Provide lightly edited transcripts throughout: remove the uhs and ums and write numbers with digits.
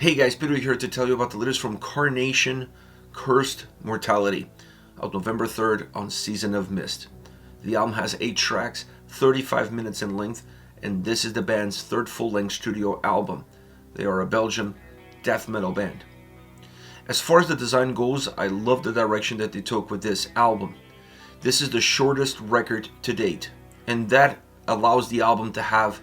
Hey guys, Peter here to tell you about the latest from Carnation, Cursed Mortality, out November 3rd on Season of Mist. The album has 8 tracks, 35 minutes in length, and this is the band's third full-length studio album. They are a Belgian death metal band. As far as the design goes, I love the direction that they took with this album. This is the shortest record to date, and that allows the album to have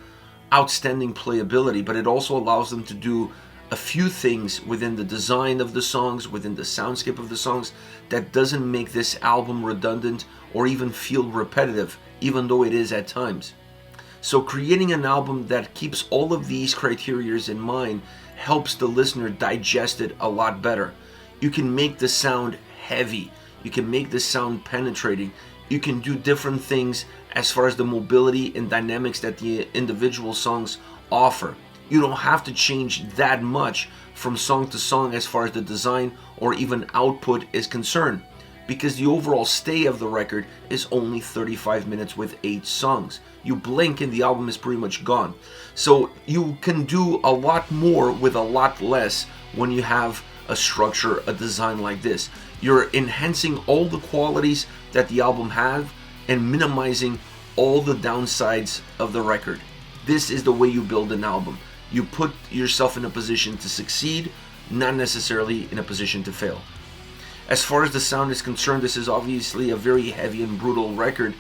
outstanding playability, but it also allows them to do a few things within the design of the songs, within the soundscape of the songs, that doesn't make this album redundant or even feel repetitive, even though it is at times. So creating an album that keeps all of these criteria in mind helps the listener digest it a lot better. You can make the sound heavy, you can make the sound penetrating, you can do different things as far as the mobility and dynamics that the individual songs offer. You don't have to change that much from song to song as far as the design or even output is concerned, because the overall stay of the record is only 35 minutes with 8 songs. You blink and the album is pretty much gone. So you can do a lot more with a lot less when you have a structure, a design like this. You're enhancing all the qualities that the album has and minimizing all the downsides of the record. This is the way you build an album. You put yourself in a position to succeed, not necessarily in a position to fail. As far as the sound is concerned, this is obviously a very heavy and brutal record,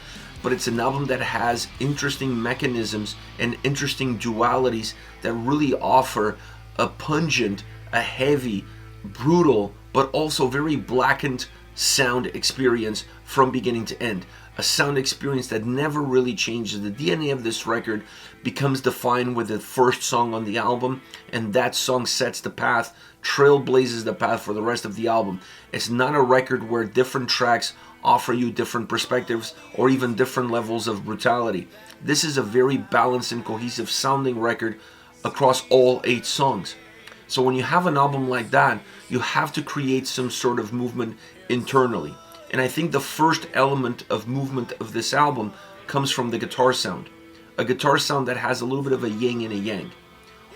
but it's an album that has interesting mechanisms and interesting dualities that really offer a pungent, a heavy, brutal, but also very blackened sound experience from beginning to end. A sound experience that never really changes. The DNA of this record becomes defined with the first song on the album, and that song sets the path, trailblazes the path for the rest of the album. It's not a record where different tracks offer you different perspectives or even different levels of brutality. This is a very balanced and cohesive sounding record across all 8 songs. So when you have an album like that, you have to create some sort of movement internally. And I think the first element of movement of this album comes from the guitar sound. A guitar sound that has a little bit of a yin and a yang.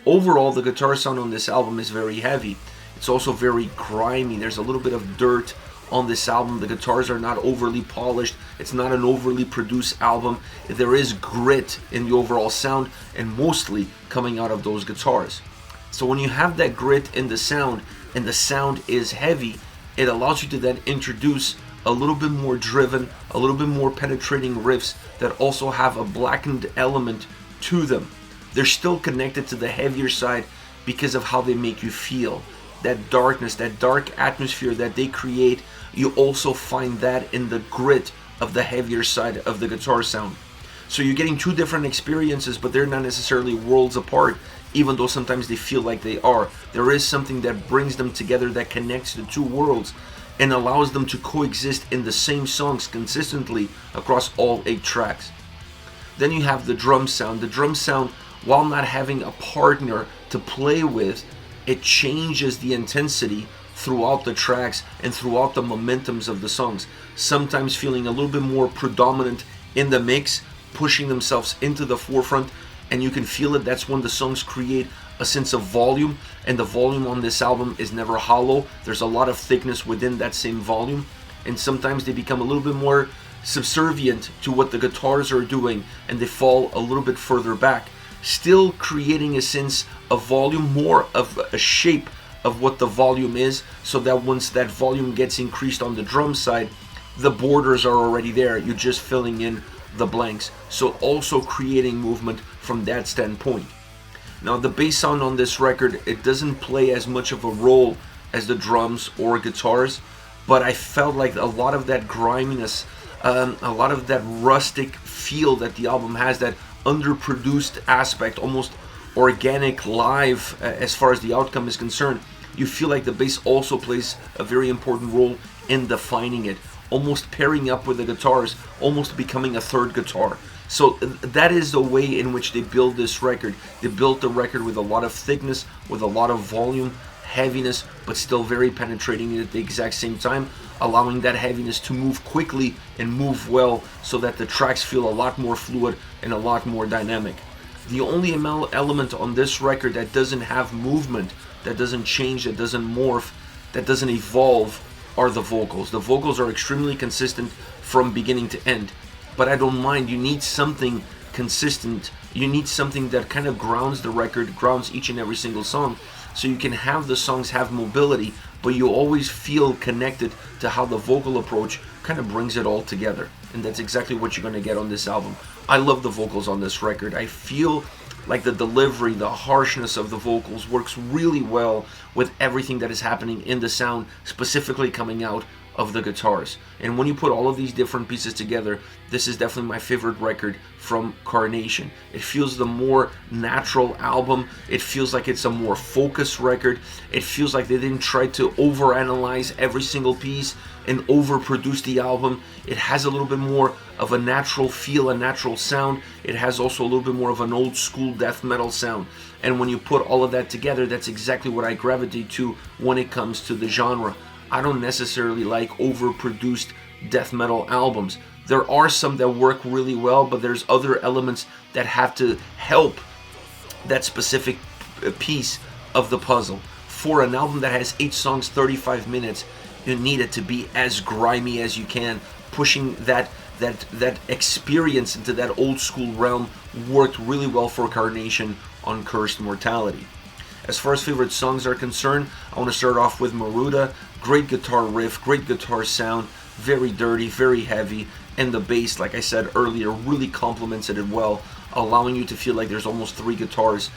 Overall, the guitar sound on this album is very heavy. It's also very grimy. There's a little bit of dirt on this album. The guitars are not overly polished. It's not an overly produced album. There is grit in the overall sound, and mostly coming out of those guitars. So when you have that grit in the sound, and the sound is heavy, it allows you to then introduce a little bit more driven, a little bit more penetrating riffs that also have a blackened element to them. They're still connected to the heavier side because of how they make you feel. That darkness, that dark atmosphere that they create, you also find that in the grit of the heavier side of the guitar sound. So you're getting 2 different experiences, but they're not necessarily worlds apart, even though sometimes they feel like they are. There is something that brings them together, that connects the 2 worlds and allows them to coexist in the same songs consistently across all 8 tracks. Then you have the drum sound. The drum sound, while not having a partner to play with, it changes the intensity throughout the tracks and throughout the momentums of the songs. Sometimes feeling a little bit more predominant in the mix, pushing themselves into the forefront, and you can feel it. That's when the songs create a sense of volume, and the volume on this album is never hollow. There's a lot of thickness within that same volume, and sometimes they become a little bit more subservient to what the guitars are doing, and they fall a little bit further back, still creating a sense of volume, more of a shape of what the volume is, so that once that volume gets increased on the drum side, the borders are already there. You're just filling in the blanks. So also creating movement from that standpoint. Now the bass sound on this record, it doesn't play as much of a role as the drums or guitars, but I felt like a lot of that griminess, a lot of that rustic feel that the album has, that underproduced aspect, almost organic live as far as the outcome is concerned, you feel like the bass also plays a very important role in defining it, almost pairing up with the guitars, almost becoming a third guitar. So that is the way in which they build this record. They built the record with a lot of thickness, with a lot of volume, heaviness, but still very penetrating at the exact same time, allowing that heaviness to move quickly and move well so that the tracks feel a lot more fluid and a lot more dynamic. The only element on this record that doesn't have movement, that doesn't change, that doesn't morph, that doesn't evolve are the vocals. The vocals are extremely consistent from beginning to end, but I don't mind. You need something consistent. You need something that kind of grounds the record, grounds each and every single song, so you can have the songs have mobility, but you always feel connected to how the vocal approach kind of brings it all together. And that's exactly what you're going to get on this album. I love the vocals on this record. I feel like the delivery, the harshness of the vocals works really well with everything that is happening in the sound, specifically coming out of the guitars. And when you put all of these different pieces together, this is definitely my favorite record from Carnation. It feels the more natural album. It feels like it's a more focused record. It feels like they didn't try to overanalyze every single piece and overproduce the album. It has a little bit more of a natural feel, a natural sound. It has also a little bit more of an old school death metal sound. And when you put all of that together, that's exactly what I gravitate to when it comes to the genre. I don't necessarily like overproduced death metal albums. There are some that work really well, but there's other elements that have to help that specific piece of the puzzle. For an album that has 8 songs, 35 minutes, you need it to be as grimy as you can. Pushing that experience into that old school realm worked really well for Carnation on Cursed Mortality. As far as favorite songs are concerned, I want to start off with Maruta. Great guitar riff, great guitar sound, very dirty, very heavy, and the bass, like I said earlier, really complements it well, allowing you to feel like there's almost 3 guitars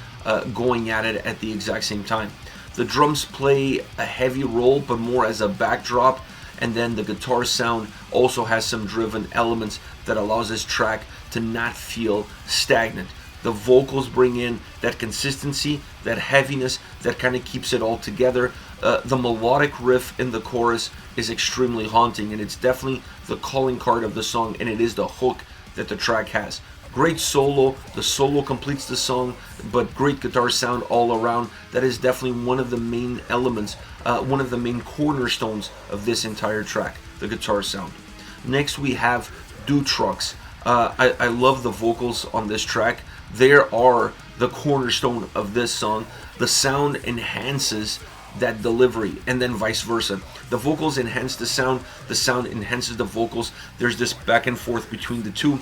going at it at the exact same time. The drums play a heavy role, but more as a backdrop, and then the guitar sound also has some driven elements that allows this track to not feel stagnant. The vocals bring in that consistency, that heaviness that kind of keeps it all together. The melodic riff in the chorus is extremely haunting, and it's definitely the calling card of the song, and it is the hook that the track has. Great solo, the solo completes the song, but great guitar sound all around. That is definitely one of the main elements, one of the main cornerstones of this entire track, the guitar sound. Next we have Dutroux. I love the vocals on this track. They are the cornerstone of this song. The sound enhances that delivery, and then vice versa. The vocals enhance the sound enhances the vocals. There's this back and forth between the two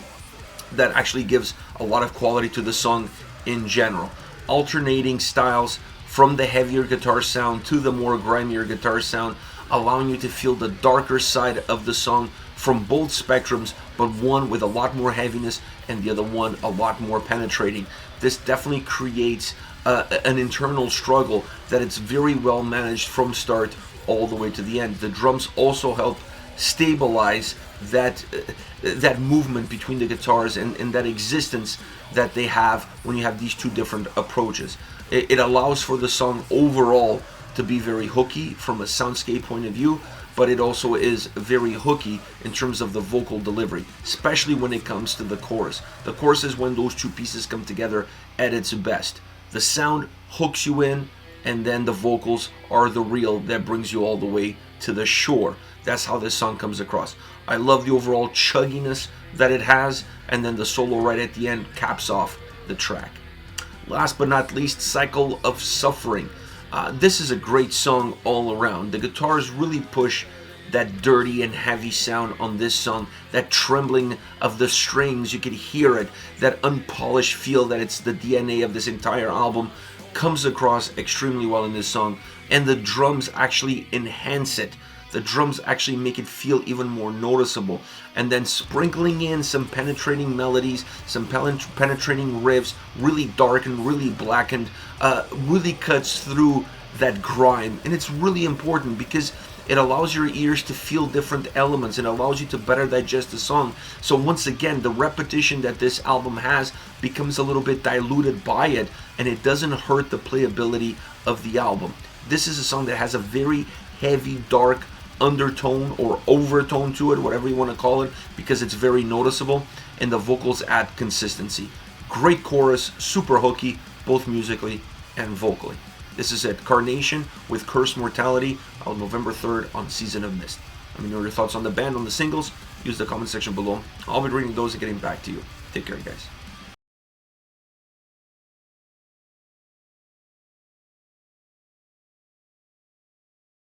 that actually gives a lot of quality to the song in general. Alternating styles from the heavier guitar sound to the more grimier guitar sound, allowing you to feel the darker side of the song from both spectrums, but one with a lot more heaviness and the other one a lot more penetrating. This definitely creates an internal struggle that it's very well managed from start all the way to the end. The drums also help stabilize that movement between the guitars and that existence that they have when you have these two different approaches. It allows for the song overall to be very hooky from a soundscape point of view, but it also is very hooky in terms of the vocal delivery, especially when it comes to the chorus. The chorus is when those two pieces come together at its best. The sound hooks you in, and then the vocals are the reel that brings you all the way to the shore. That's how this song comes across. I love the overall chugginess that it has, and then the solo right at the end caps off the track. Last but not least, Cycle of Suffering. This is a great song all around. The guitars really push that dirty and heavy sound on this song. That trembling of the strings, you can hear it. That unpolished feel that it's the DNA of this entire album comes across extremely well in this song. And the drums actually enhance it. The drums actually make it feel even more noticeable. And then sprinkling in some penetrating melodies, some penetrating riffs, really darkened, really blackened, really cuts through that grime. And it's really important because it allows your ears to feel different elements. It allows you to better digest the song. So once again, the repetition that this album has becomes a little bit diluted by it, and it doesn't hurt the playability of the album. This is a song that has a very heavy, dark undertone or overtone to it, whatever you want to call it, because it's very noticeable, and the vocals add consistency. Great chorus, super hooky, both musically and vocally. This is it, Carnation with Cursed Mortality on November 3rd on Season of Mist. Let me know your thoughts on the band, on the singles. Use the comment section below. I'll be reading those and getting back to you. Take care, guys.